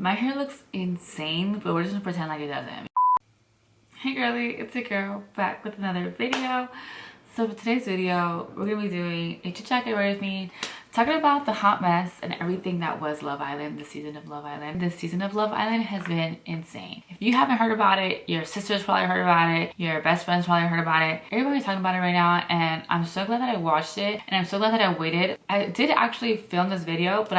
My hair looks insane, but we're just gonna pretend like it doesn't. Hey girly, it's your girl back with another video. So for today's video, we're gonna be doing a chit chat, get ready with me, talking about the hot mess and everything that was Love Island, the season of Love Island. This season of Love Island has been insane. If you haven't heard about it, your sisters probably heard about it, your best friends probably heard about it. Everybody's talking about it right now, and I'm so glad that I watched it, and I'm so glad that I waited. I did actually film this video, but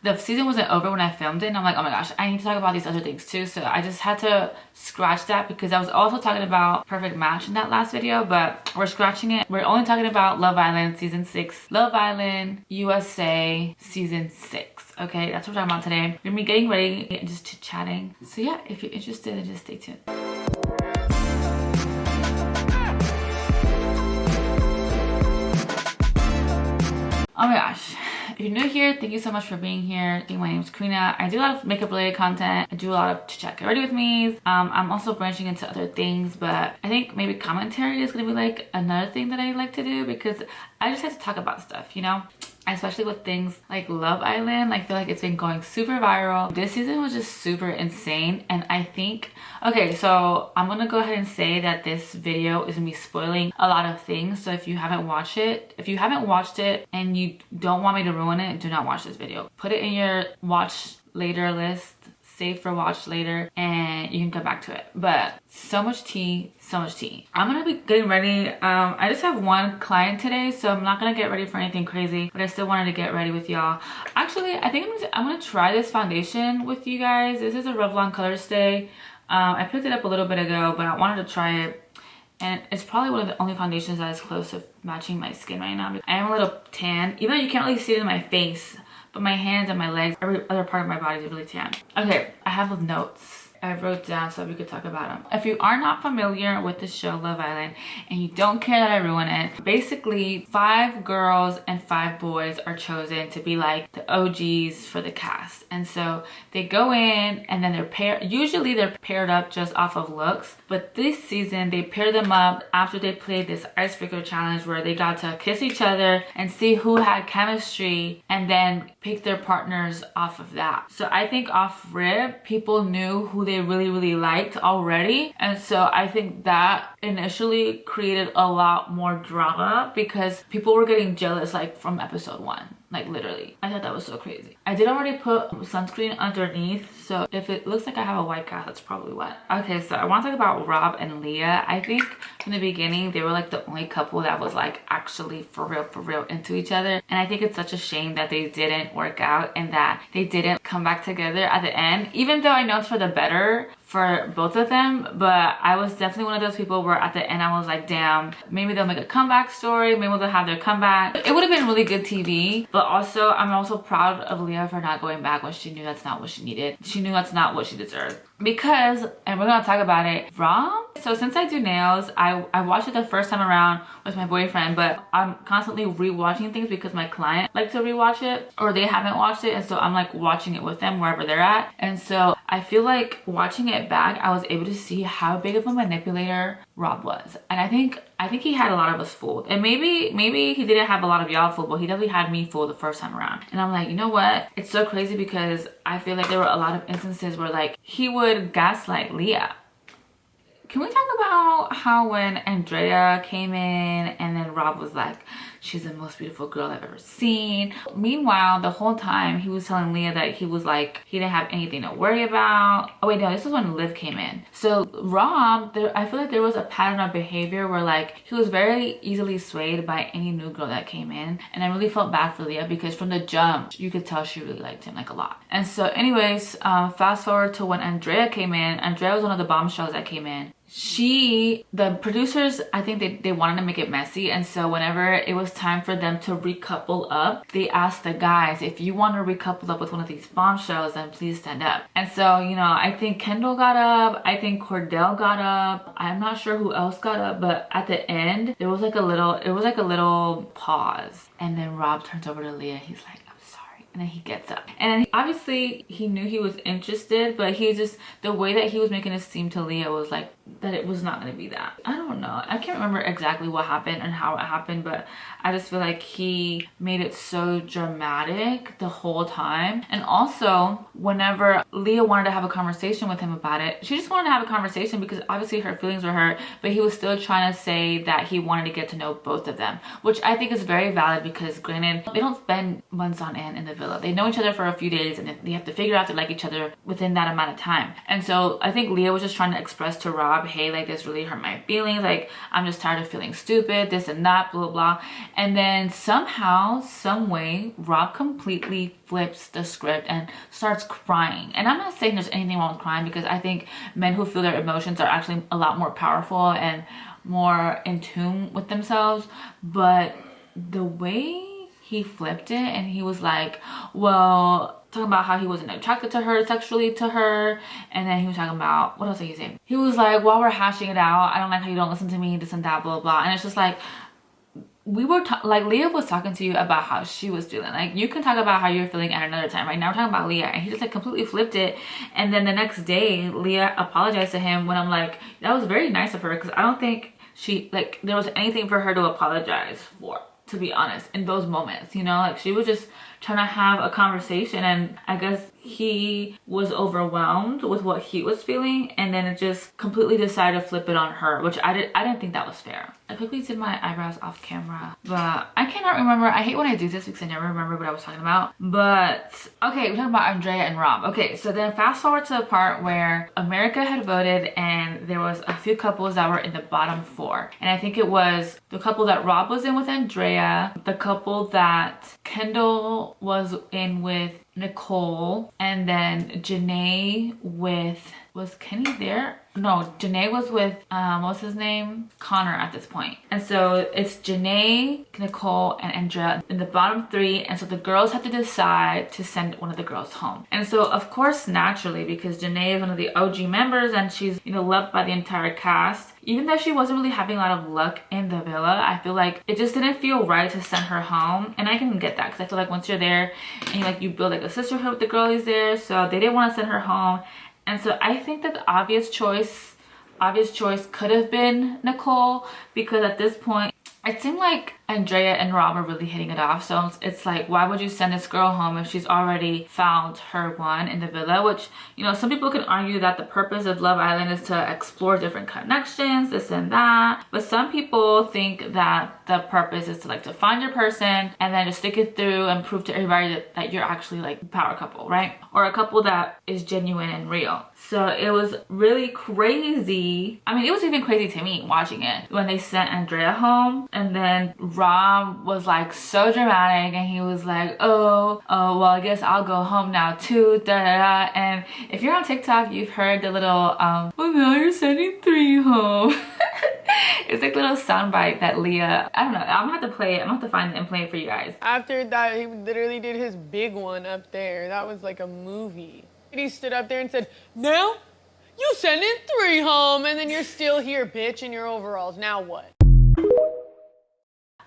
the season wasn't over when I filmed it, and I'm like, oh my gosh, I need to talk about these other things too. So I just had to scratch that because I was also talking about Perfect Match in that last video, but we're scratching it. We're only talking about Love Island season 6, Love Island USA season 6. Okay, that's what we're talking about today. We're gonna be getting ready and just chit-chatting. So yeah, if you're interested, then just stay tuned. Oh my gosh. If you're new here, thank you so much for being here. My name is Karina. I do a lot of makeup related content. I do a lot of chit chat, get ready with me. I'm also branching into other things, but I think maybe commentary is gonna be like another thing that I like to do because I just like to talk about stuff, you know? Especially with things like Love Island. I feel like it's been going super viral. This season was just super insane, and I think, okay, so I'm gonna go ahead and say that this video is gonna be spoiling a lot of things. So if you haven't watched it and you don't want me to ruin it, do not watch this video. Put it in your watch later list, save for watch later, and you can come back to it. But so much tea, so much tea. I'm gonna be getting ready. I just have one client today, so I'm not gonna get ready for anything crazy, but I still wanted to get ready with y'all. Actually, I think I'm gonna try this foundation with you guys. This is a Revlon Color Stay. I picked it up a little bit ago, but I wanted to try it, and it's probably one of the only foundations that is close to matching my skin right now. I am a little tan, even though you can't really see it in my face, but my hands and my legs, every other part of my body is really tan. Okay, I have notes I wrote down so we could talk about them. If you are not familiar with the show Love Island and you don't care that I ruin it, basically 5 girls and 5 boys are chosen to be like the OGs for the cast. And so they go in and then they're paired. Usually they're paired up just off of looks, but this season they pair them up after they played this icebreaker challenge where they got to kiss each other and see who had chemistry and then pick their partners off of that. So I think off rip, people knew who they really liked already, and so I think that initially created a lot more drama because people were getting jealous like from episode 1, like literally. I thought that was so crazy. I did already put sunscreen underneath, so if it looks like I have a white cast, that's probably what. Okay, so I want to talk about Rob and Leah. I think from the beginning they were like the only couple that was like actually for real into each other, and I think it's such a shame that they didn't work out and that they didn't come back together at the end, even though I know it's for the better for both of them. But I was definitely one of those people where at the end I was like, damn, maybe they'll make a comeback story, maybe they'll have their comeback. It would have been really good TV, but also I'm also proud of Leah for not going back when she knew that's not what she needed. She knew that's not what she deserved. Because, and we're gonna talk about it, Rob. So since I do nails, I watched it the first time around with my boyfriend, but I'm constantly rewatching things because my client likes to rewatch it, or they haven't watched it, and so I'm like watching it with them wherever they're at. And so I feel like watching it back, I was able to see how big of a manipulator Rob was. And I think he had a lot of us fooled. And maybe he didn't have a lot of y'all fooled, but he definitely had me fooled the first time around. And I'm like, you know what? It's so crazy because I feel like there were a lot of instances where like he would gaslight Leah. Can we talk about how when Andrea came in and then Rob was like, she's the most beautiful girl I've ever seen. Meanwhile, the whole time he was telling Leah that he was like, he didn't have anything to worry about. Oh wait, no, this was when Liv came in. So Rob, I feel like there was a pattern of behavior where like he was very easily swayed by any new girl that came in. And I really felt bad for Leah because from the jump, you could tell she really liked him like a lot. And so anyways, fast forward to when Andrea came in. Andrea was one of the Bombshells that came in. The producers, I think they wanted to make it messy, and so whenever it was time for them to recouple up, they asked the guys, if you want to recouple up with one of these Bombshells, then please stand up. And so, you know, I think Kendall got up, I think Cordell got up, I'm not sure who else got up, but at the end there was like a little pause, and then Rob turns over to Leah. He's like, and then he gets up, and then obviously he knew he was interested, but he just, the way that he was making it seem to Leah was like that it was not going to be that. I don't know. I can't remember exactly what happened and how it happened, but I just feel like he made it so dramatic the whole time. And also, whenever Leah wanted to have a conversation with him about it, she just wanted to have a conversation because obviously her feelings were hurt, but he was still trying to say that he wanted to get to know both of them, which I think is very valid because granted, they don't spend months on end in the villa. They know each other for a few days and they have to figure out to like each other within that amount of time. And so I think Leah was just trying to express to Rob, hey, like this really hurt my feelings, like I'm just tired of feeling stupid, this and that, blah blah. And then somehow, some way, Rob completely flips the script and starts crying. And I'm not saying there's anything wrong with crying because I think men who feel their emotions are actually a lot more powerful and more in tune with themselves. But the way he flipped it and he was like, well, talking about how he wasn't attracted to her sexually to her, and then he was talking about, what else did he say? He was like, while we're hashing it out, I don't like how you don't listen to me, this and that, blah blah. And it's just like, we were like, Leah was talking to you about how she was feeling. Like, you can talk about how you're feeling at another time. Right now we're talking about Leah, and he just like completely flipped it. And then the next day Leah apologized to him, when I'm like, that was very nice of her, because I don't think she, like, there was anything for her to apologize for, to be honest, in those moments, you know? Like, she was just trying to have a conversation, and I guess he was overwhelmed with what he was feeling, and then it just completely decided to flip it on her, which I didn't think that was fair. I quickly did my eyebrows off camera, but I cannot remember. I hate when I do this because I never remember what I was talking about. But okay, we're talking about Andrea and Rob. Okay, so then fast forward to the part where America had voted and there was a few couples that were in the bottom 4, and I think it was the couple that Rob was in with Andrea, the couple that Kendall was in with Nicole, and then Janae with, was Kenny there? No, Janae was with, what's his name? Connor at this point. And so it's Janae, Nicole, and Andrea in the bottom 3. And so the girls have to decide to send one of the girls home. And so of course, naturally, because Janae is one of the OG members and she's, you know, loved by the entire cast, even though she wasn't really having a lot of luck in the villa, I feel like it just didn't feel right to send her home. And I can get that because I feel like once you're there and you build like a sisterhood with the girlies there, so they didn't want to send her home. And so I think that the obvious choice could have been Nicole, because at this point it seemed like Andrea and Rob are really hitting it off. So it's like, why would you send this girl home if she's already found her one in the villa? Which, you know, some people can argue that the purpose of Love Island is to explore different connections, this and that. But some people think that the purpose is to like to find your person and then just stick it through and prove to everybody that you're actually like a power couple, right? Or a couple that is genuine and real. So it was really crazy. I mean, it was even crazy to me watching it when they sent Andrea home, and then Rob was like so dramatic and he was like, oh, well, I guess I'll go home now too, da da da. And if you're on TikTok, you've heard the little, oh, now you're sending 3 home. It's like a little soundbite that Leah, I don't know, I'm gonna have to play it. I'm gonna have to find it and play it for you guys. After that, he literally did his big one up there. That was like a movie. He stood up there and said, now you sending 3 home, and then you're still here, bitch, in your overalls. Now what?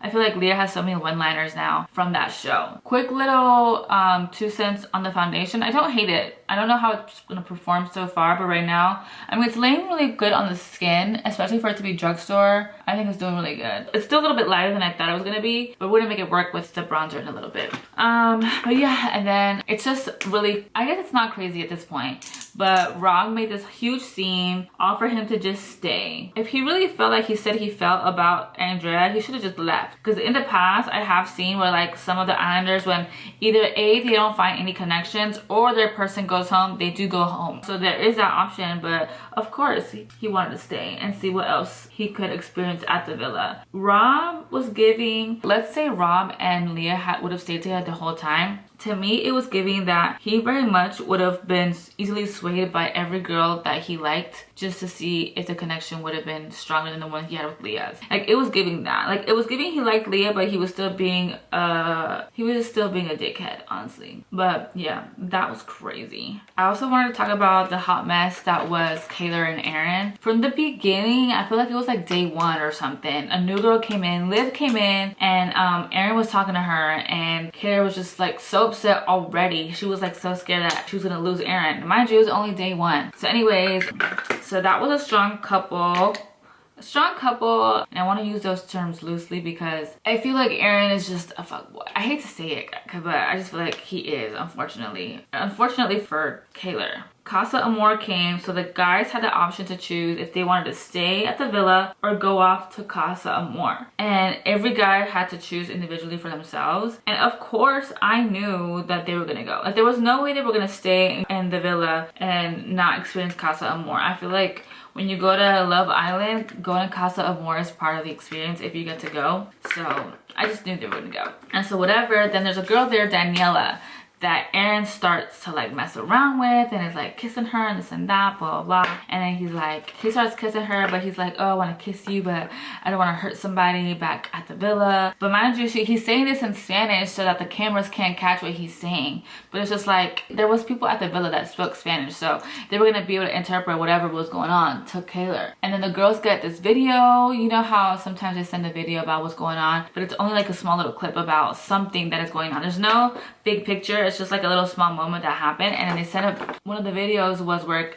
I feel like Leah has so many one-liners now from that show. Quick little 2 cents on the foundation. I don't hate it. I don't know how it's gonna perform so far, but right now, I mean, it's laying really good on the skin, especially for it to be drugstore. I think it's doing really good. It's still a little bit lighter than I thought it was gonna be, but we're gonna make it work with the bronzer in a little bit. But yeah, and then it's just really, I guess it's not crazy at this point, but Rob made this huge scene, all for him to just stay. If he really felt like he said he felt about Andrea, he should have just left. Because in the past, I have seen where like some of the Islanders, when either A, they don't find any connections, or their person goes home, they do go home. So there is that option, but of course he wanted to stay and see what else he could experience at the villa. Rob was giving, let's say Rob and Leah would have stayed together the whole time. To me, it was giving that he very much would have been easily swayed by every girl that he liked, just to see if the connection would have been stronger than the one he had with Leah's. Like, it was giving that. Like, it was giving he liked Leah, but he was still being a dickhead, honestly. But yeah, that was crazy. I also wanted to talk about the hot mess that was Kaylor and Aaron. From the beginning, I feel like it was like day 1 or something. A new girl came in, Liv came in, and Aaron was talking to her, and Kaylor was just like so upset already. She was like so scared that she was gonna lose Aaron. Mind you, it was only day 1. So anyways, so that was a strong couple. And I want to use those terms loosely because I feel like Aaron is just a fuckboy. I hate to say it, but I just feel like he is, unfortunately for Kaylor. Casa Amor came, so the guys had the option to choose if they wanted to stay at the villa or go off to Casa Amor, and every guy had to choose individually for themselves. And of course I knew that they were gonna go. Like there was no way they were gonna stay in the villa and not experience Casa Amor. I feel like when you go to Love Island, going to Casa Amor is part of the experience if you get to go. So I just knew they were gonna go. And so whatever, then there's a girl there, Daniela, that Aaron starts to like mess around with and is like kissing her and this and that, blah blah blah. And then he starts kissing her, but he's like, oh, I want to kiss you, but I don't want to hurt somebody back at the villa. But mind you, he's saying this in Spanish so that the cameras can't catch what he's saying. But it's just like there was people at the villa that spoke Spanish, so they were gonna be able to interpret whatever was going on to Kaylor. And then the girls get this video. You know how sometimes they send a video about what's going on, but it's only like a small little clip about something that is going on. There's no big picture. It's just like a little small moment that happened. And then they set up one of the videos was where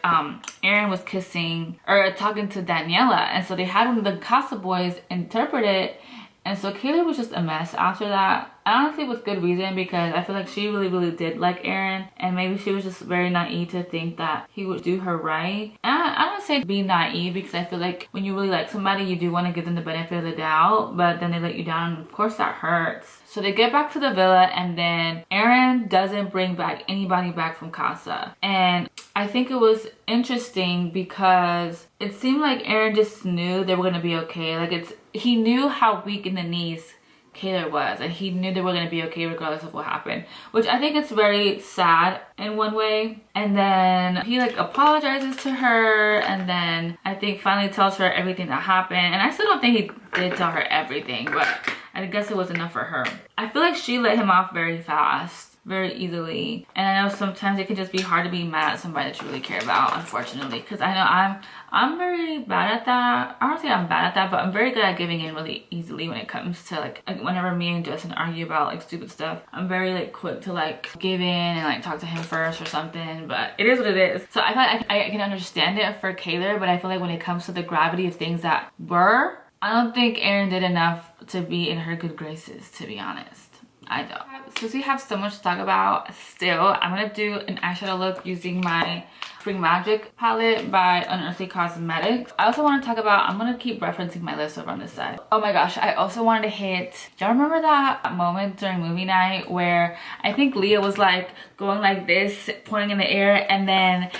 Aaron was kissing or talking to Daniela, and so they had one of the Casa boys interpret it. And so Kaylor was just a mess after that. Honestly, with good reason, because I feel like she really did like Aaron, and maybe she was just very naive to think that he would do her right. And I don't say be naive, because I feel like when you really like somebody, you do want to give them the benefit of the doubt, but then they let you down, and of course that hurts. So they get back to the villa, and then Aaron doesn't bring back anybody back from Casa. And I think it was interesting because it seemed like Aaron just knew they were going to be okay. Like he knew how weak in the knees Kaylor was, and he knew they were going to be okay regardless of what happened, which I think it's very sad in one way. And then he like apologizes to her, and then I think finally tells her everything that happened. And I still don't think he did tell her everything, but I guess it was enough for her. I feel like she let him off very fast, very easily. And I know sometimes it can just be hard to be mad at somebody that you really care about, unfortunately, because I know I'm very bad at that. I don't say I'm bad at that, but I'm very good at giving in really easily when it comes to like whenever me and Justin argue about like stupid stuff. I'm very like quick to like give in and like talk to him first or something, but it is what it is. So I feel like I can understand it for Kaylor, but I feel like when it comes to the gravity of things that were, I don't think Aaron did enough to be in her good graces, to be honest. I don't. Since we have so much to talk about still, I'm gonna do an eyeshadow look using my Spring Magic palette by Unearthly Cosmetics. I also want to talk about, I'm gonna keep referencing my list over on this side. Oh my gosh, I also wanted to hit, y'all remember that moment during movie night where I think Leah was like going like this, pointing in the air, and then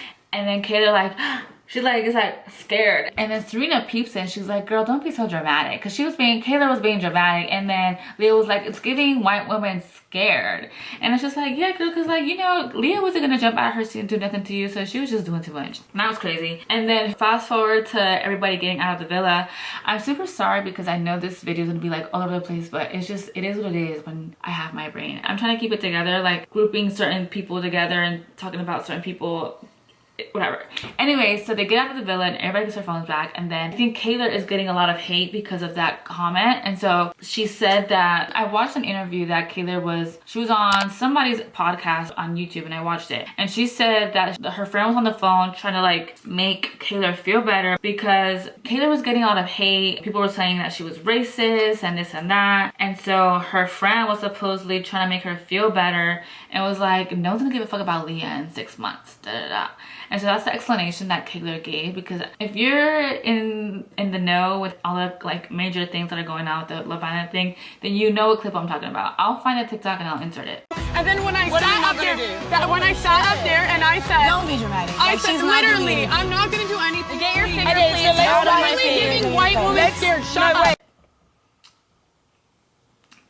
Kaylor like, she like is like scared, and then Serena peeps in. She's like, girl, don't be so dramatic, because Kaylor was being dramatic, and then Leah was like, it's giving white woman scared. And it's just like, yeah, girl, because like, you know, Leah wasn't gonna jump out of her seat and do nothing to you, so she was just doing too much. And that was crazy. And then fast forward to everybody getting out of the villa. I'm super sorry because I know this video is gonna be like all over the place, but it's just, it is what it is when I have my brain. I'm trying to keep it together, like grouping certain people together and talking about certain people, whatever. Anyway, so they get out of the villa and everybody gets their phones back, and then I think Kaylor is getting a lot of hate because of that comment. And so she said that, I watched an interview that she was on somebody's podcast on YouTube, and I watched it, and she said that her friend was on the phone trying to like make Kaylor feel better because Kaylor was getting a lot of hate. People were saying that she was racist and this and that, and so her friend was supposedly trying to make her feel better and was like, no one's gonna give a fuck about Leah in 6 months, da da da. And so that's the explanation that Kaylor gave, because if you're in the know with all the like major things that are going on with the Love Island thing, then you know what clip I'm talking about. I'll find a TikTok and I'll insert it. And then when I sat up there, and I said, don't be dramatic. I Like, said she's not doing literally, anything. I'm not gonna do anything. Get your finger, Okay, please. so let's Out of my literally face. giving white woman scared. Shut up.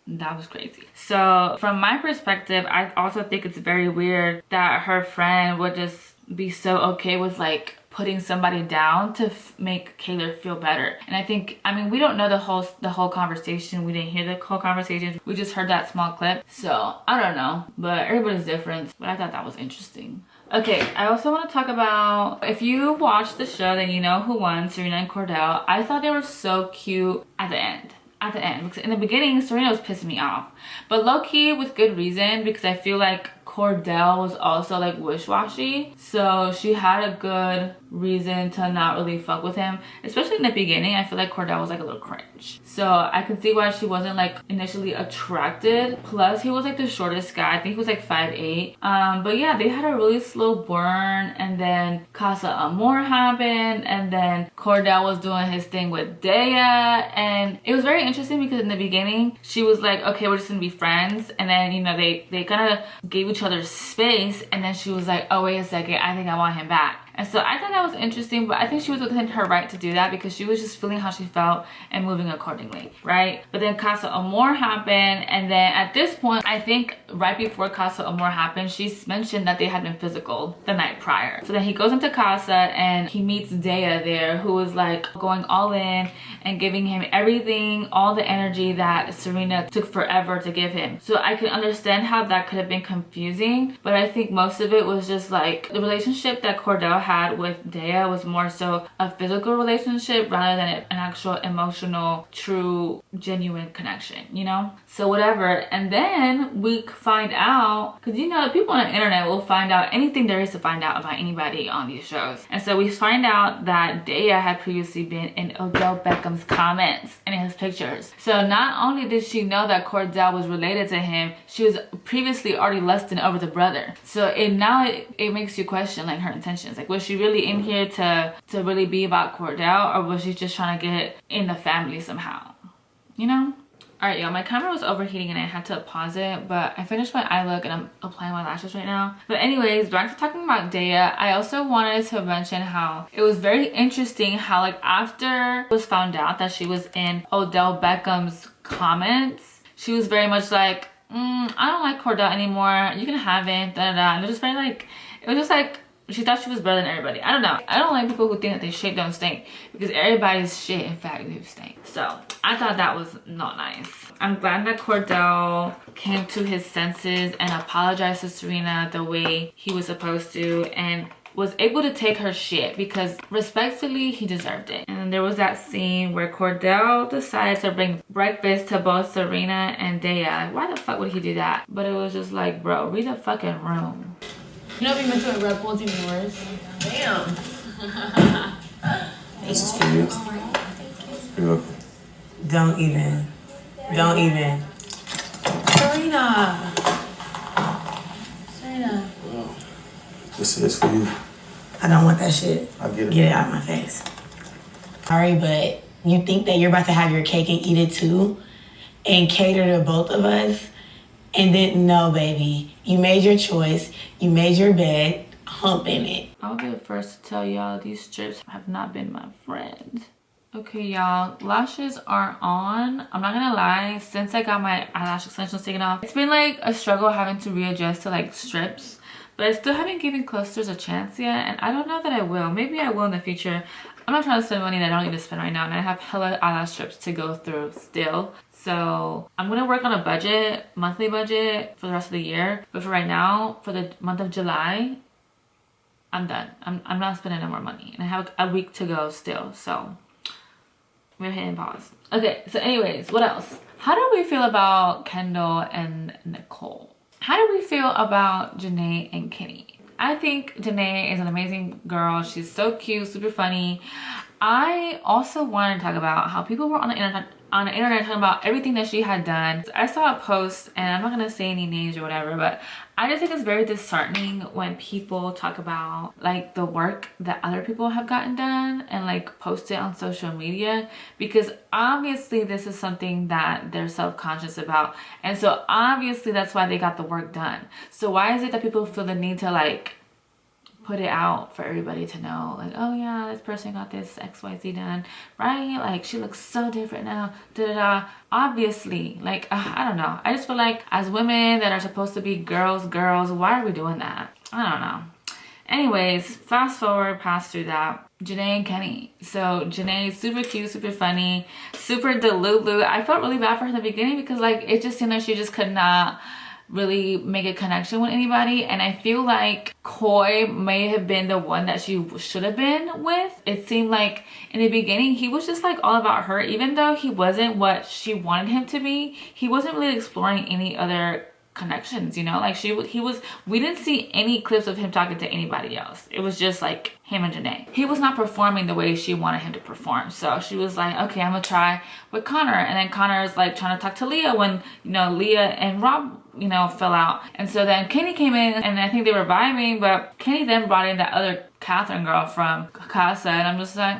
That was crazy. So from my perspective, I also think it's very weird that her friend would just be so okay with like putting somebody down to make Kaylor feel better. And I think, I mean, we don't know the whole conversation. We didn't hear the whole conversation. We just heard that small clip. So I don't know, but everybody's different. But I thought that was interesting. Okay, I also want to talk about, if you watched the show, then you know who won, Serena and Cordell. I thought they were so cute at the end. at the end. Because in the beginning, Serena was pissing me off. But low-key, with good reason, because I feel like Cordell was also like wish-washy. So she had a good reason to not really fuck with him. Especially in the beginning, I feel like Cordell was like a little cringe. So I could see why she wasn't like initially attracted. Plus, he was like the shortest guy. I think he was like 5'8". But yeah, they had a really slow burn. And then Casa Amor happened. And then Cordell was doing his thing with Dea. And it was very interesting because in the beginning, she was like, okay, we're just gonna be friends. And then, you know, they kind of gave each other space. And then she was like, oh, wait a second, I think I want him back. And so I thought that was interesting, but I think she was within her right to do that because she was just feeling how she felt and moving accordingly, right? But then Casa Amor happened, and then at this point, I think right before Casa Amor happened, she mentioned that they had been physical the night prior. So then he goes into Casa and he meets Dea there, who was like going all in and giving him everything, all the energy that Serena took forever to give him. So I can understand how that could have been confusing, but I think most of it was just like the relationship that Cordell had with Dea was more so a physical relationship rather than an actual emotional, true, genuine connection, you know? So whatever. And then we find out, because you know, people on the internet will find out anything there is to find out about anybody on these shows. And so we find out that Dea had previously been in Odell Beckham's comments and in his pictures. So not only did she know that Cordell was related to him, she was previously already lusting over the brother. So it makes you question like her intentions. Like, was she really in here to really be about Cordell, or was she just trying to get in the family somehow, you know? All right, y'all, my camera was overheating and I had to pause it, but I finished my eye look and I'm applying my lashes right now. But anyways, back to talking about Dea, I also wanted to mention how it was very interesting how like after it was found out that she was in Odell Beckham's comments, she was very much like, I don't like Cordell anymore, you can have it, da da da. And it was just very like, it was just like, she thought she was better than everybody. I don't know. I don't like people who think that their shit don't stink, because everybody's shit in fact do stink. So I thought that was not nice. I'm glad that Cordell came to his senses and apologized to Serena the way he was supposed to, and was able to take her shit, because respectfully he deserved it. And there was that scene where Cordell decided to bring breakfast to both Serena and Dea. Like, why the fuck would he do that? But it was just like, bro, read the fucking room. You know, if you went to a Red Bull, it's even worse. Damn. This is for you. You're welcome. Don't even. Serena. Well, this is for you. I don't want that shit. I get it. Get it out of my face. Sorry, but you think that you're about to have your cake and eat it too? And cater to both of us? And then, no, baby. You made your choice. You made your bed. Hump in it. I'll be the first to tell y'all these strips have not been my friend. Okay, y'all, lashes are on. I'm not gonna lie, since I got my eyelash extensions taken off, it's been like a struggle having to readjust to like strips. But I still haven't given clusters a chance yet, and I don't know that I will. Maybe I will in the future. I'm not trying to spend money that I don't need to spend right now, and I have hella eyelash strips to go through still. So I'm gonna work on a budget, monthly budget for the rest of the year. But for right now, for the month of July, I'm done. I'm not spending no more money. And I have a week to go still, so we're hitting pause. Okay, so anyways, what else? How do we feel about Kendall and Nicole? How do we feel about Janae and Kenny? I think Janae is an amazing girl. She's so cute, super funny. I also wanted to talk about how people were on the internet talking about everything that she had done. I saw a post, and I'm not gonna say any names or whatever, but I just think it's very disheartening when people talk about like the work that other people have gotten done and like post it on social media, because obviously this is something that they're self-conscious about, and so obviously that's why they got the work done. So why is it that people feel the need to like put it out for everybody to know, like, oh yeah, this person got this XYZ done, right? Like, she looks so different now, da-da-da. Obviously, like, I don't know. I just feel like as women that are supposed to be girls, why are we doing that? I don't know. Anyways, fast forward past through that. Janae and Kenny. So Janae is super cute, super funny, super delulu. I felt really bad for her in the beginning because like it just seemed like she just could not really make a connection with anybody, and I feel like Coy may have been the one that she should have been with. It seemed like in the beginning he was just like all about her, even though he wasn't what she wanted him to be. He wasn't really exploring any other connections, you know, like we didn't see any clips of him talking to anybody else. It was just like him and Janae. He was not performing the way she wanted him to perform, so she was like, okay, I'm gonna try with Connor. And then Connor is like trying to talk to Leah when, you know, Leah and Rob, you know, fell out. And so then Kenny came in, and I think they were vibing, but Kenny then brought in that other Catherine girl from Casa, and I'm just like,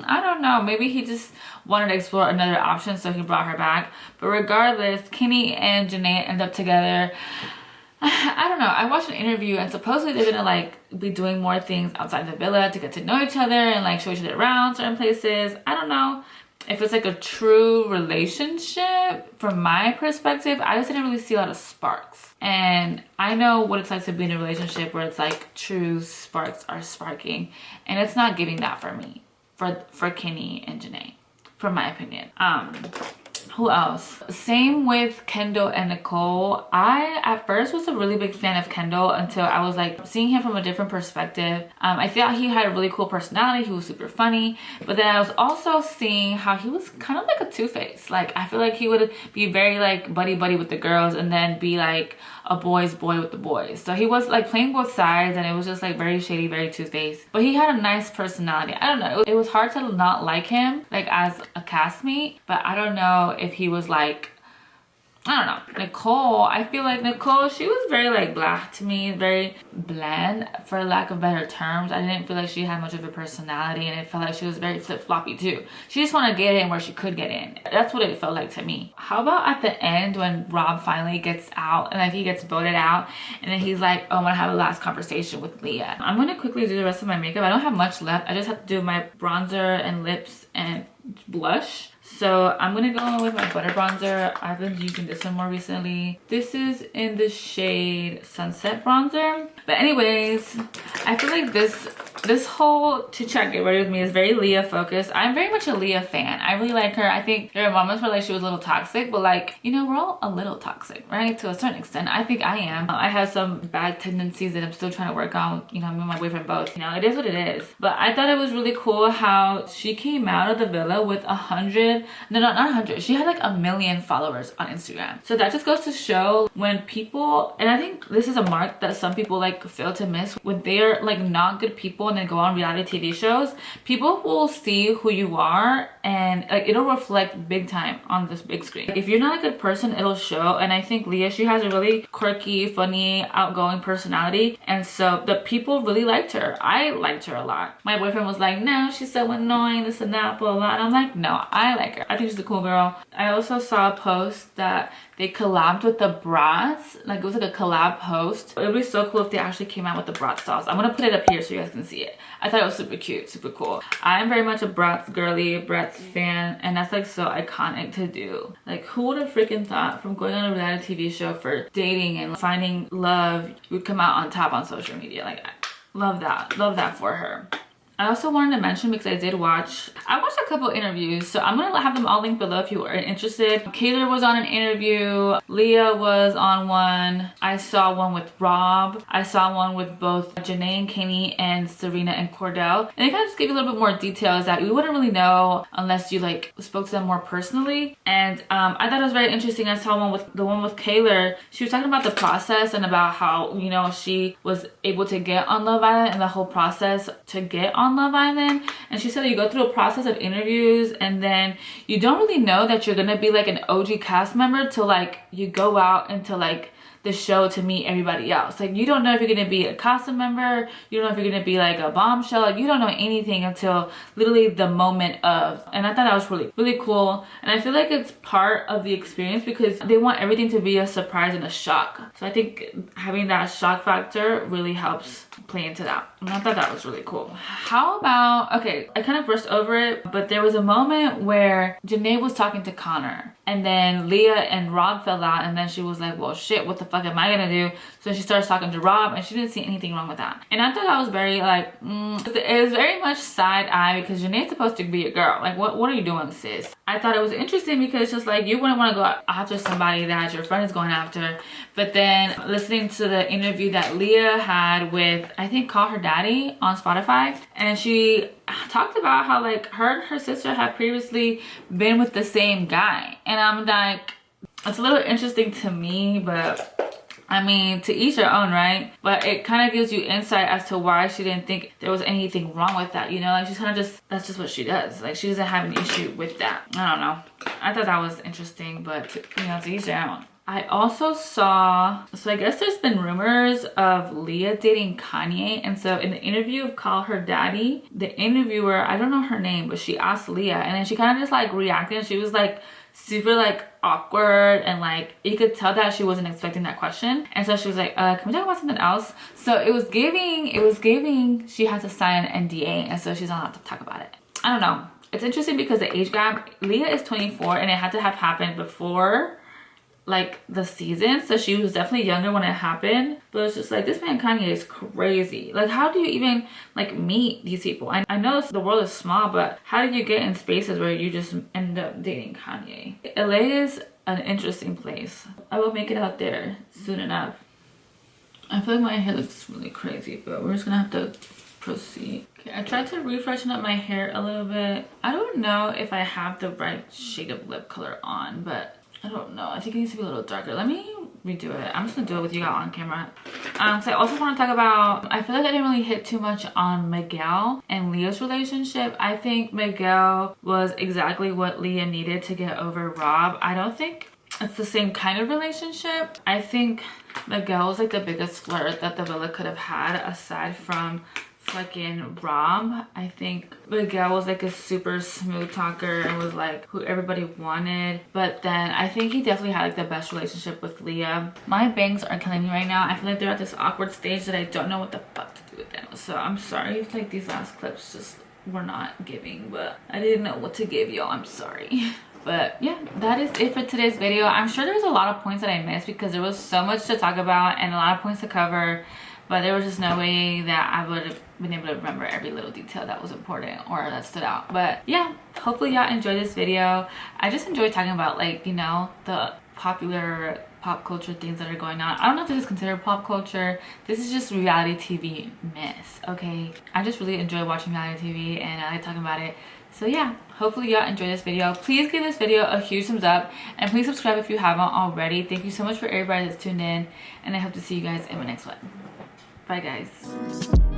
I don't know, maybe he just wanted to explore another option, so he brought her back. But regardless, Kenny and Janae end up together. I don't know, I watched an interview, and supposedly they're gonna like be doing more things outside the villa to get to know each other and like show each other around certain places. I don't know if it's like a true relationship. From my perspective, I just didn't really see a lot of sparks, and I know what it's like to be in a relationship where it's like true sparks are sparking, and it's not giving that for me, for Kenny and Janae, from my opinion. Who else? Same with Kendall and Nicole. I at first was a really big fan of Kendall until I was like seeing him from a different perspective. I thought he had a really cool personality. He was super funny, but then I was also seeing how he was kind of like a two-face. Like I feel like he would be very like buddy with the girls and then be like a boy's boy with the boys. So he was like playing both sides, and it was just like very shady, very two-faced. But he had a nice personality. I don't know. It was hard to not like him like as a castmate, but I don't know if he was like, I don't know. Nicole, I feel like Nicole, she was very like blah to me, very bland for lack of better terms. I didn't feel like she had much of a personality, and it felt like she was very flip-floppy too. She just wanted to get in where she could get in. That's what it felt like to me. How about at the end when Rob finally gets out and like he gets voted out, and then he's like, oh, I want to have a last conversation with Leah. I'm going to quickly do the rest of my makeup. I don't have much left. I just have to do my bronzer and lips and blush. So I'm gonna go in with my butter bronzer. I've been using this one more recently. This is in the shade Sunset Bronzer. But anyways, I feel like this whole Chit Chat Get Ready With Me is very Leah focused. I'm very much a Leah fan. I really like her. I think there are moments where like she was a little toxic, but like, you know, we're all a little toxic, right? To a certain extent. I think I am. I have some bad tendencies that I'm still trying to work on. You know, me and my boyfriend both. You know, it is what it is. But I thought it was really cool how she came out of the villa with 100, no, not 100. She had like 1 million followers on Instagram. So that just goes to show when people, and I think this is a mark that some people like fail to miss, when they're like not good people and then go on reality TV shows, people will see who you are, and like it'll reflect big time on this big screen. If you're not a good person, it'll show. And I think Leah, she has a really quirky, funny, outgoing personality, and so the people really liked her. I liked her a lot. My boyfriend was like, no, she's so annoying, this and that, blah, blah. And I'm like, no, I like her. I think she's a cool girl. I also saw a post that they collabed with the brats. Like it was like a collab post. It would be so cool if they actually came out with the brat dolls. I'm gonna put it up here so you guys can see it. I thought it was super cute, super cool. I'm very much a Bratz girly, Bratz fan, and that's like so iconic to do. Like who would have freaking thought from going on a reality TV show for dating and finding love, you would come out on top on social media. Like love that for her. I also wanted to mention, because I watched a couple interviews, so I'm gonna have them all linked below if you are interested. Kaylor was on an interview, Leah was on one, I saw one with Rob, I saw one with both Janae and Kenny and Serena and Cordell, and they kind of just gave you a little bit more details that we wouldn't really know unless you like spoke to them more personally. And I thought it was very interesting. I saw the one with Kaylor. She was talking about the process and about how, you know, she was able to get on Love Island and the whole process to get on Love Island. And she said that you go through a process of interviews, and then you don't really know that you're gonna be like an OG cast member till like you go out into like the show to meet everybody else. Like you don't know if you're gonna be a Casa member, you don't know if you're gonna be like a Bombshell, like you don't know anything until literally the moment of. And I thought that was really cool, and I feel like it's part of the experience because they want everything to be a surprise and a shock. So I think having that shock factor really helps play into that, and I thought that was really cool. How about, okay, I kind of brushed over it, but there was a moment where Janae was talking to Connor, and then Leah and Rob fell out, and then she was like, well shit, what the fuck fuck am I gonna do? So she starts talking to Rob, and she didn't see anything wrong with that. And I thought that was very like, it was very much side eye, because Janae's supposed to be a girl. Like, what are you doing, sis? I thought it was interesting because it's just like, you wouldn't want to go after somebody that your friend is going after. But then listening to the interview that Leah had with, I think, Call Her Daddy on Spotify, and she talked about how like her and her sister had previously been with the same guy. And I'm like, it's a little interesting to me, but I mean, to each their own, right? But it kind of gives you insight as to why she didn't think there was anything wrong with that, you know? Like, she's kind of just, that's just what she does. Like, she doesn't have an issue with that. I don't know. I thought that was interesting, but, you know, to each their own. I also saw, so I guess there's been rumors of Leah dating Kanye. And so in the interview of Call Her Daddy, the interviewer, I don't know her name, but she asked Leah, and then she kind of just like reacted, and she was like super like awkward, and like you could tell that she wasn't expecting that question. And so she was like, can we talk about something else? So it was giving she had to sign an NDA, and so she's not allowed to talk about it. I don't know. It's interesting because the age gap, Leah is 24, and it had to have happened before like the season, so she was definitely younger when it happened. But it's just like, this man Kanye is crazy. Like, how do you even like meet these people? I know the world is small, but how do you get in spaces where you just end up dating Kanye? LA is an interesting place. I will make it out there soon enough. I feel like my hair looks really crazy, but we're just gonna have to proceed. Okay, I tried to refreshen up my hair a little bit. I don't know if I have the right shade of lip color on, but I don't know. I think it needs to be a little darker. Let me redo it. I'm just gonna do it with you guys on camera. So I also want to talk about, I feel like I didn't really hit too much on Miguel and Leah's relationship. I think Miguel was exactly what Leah needed to get over Rob. I don't think it's the same kind of relationship. I think Miguel was like the biggest flirt that the villa could have had aside from fucking Rob. I think Miguel was like a super smooth talker and was like who everybody wanted. But then I think he definitely had like the best relationship with Leah. My bangs are killing me right now. I feel like they're at this awkward stage that I don't know what the fuck to do with them. So I'm sorry if like these last clips just were not giving, but I didn't know what to give y'all. I'm sorry. But yeah, that is it for today's video. I'm sure there was a lot of points that I missed because there was so much to talk about and a lot of points to cover. But there was just no way that I would have been able to remember every little detail that was important or that stood out. But yeah, hopefully y'all enjoyed this video. I just enjoyed talking about, like, you know, the popular pop culture things that are going on. I don't know if this is considered pop culture. This is just reality TV mess, okay? I just really enjoy watching reality TV and I like talking about it. So yeah, hopefully y'all enjoyed this video. Please give this video a huge thumbs up and please subscribe if you haven't already. Thank you so much for everybody that's tuned in, and I hope to see you guys in my next one. Bye guys.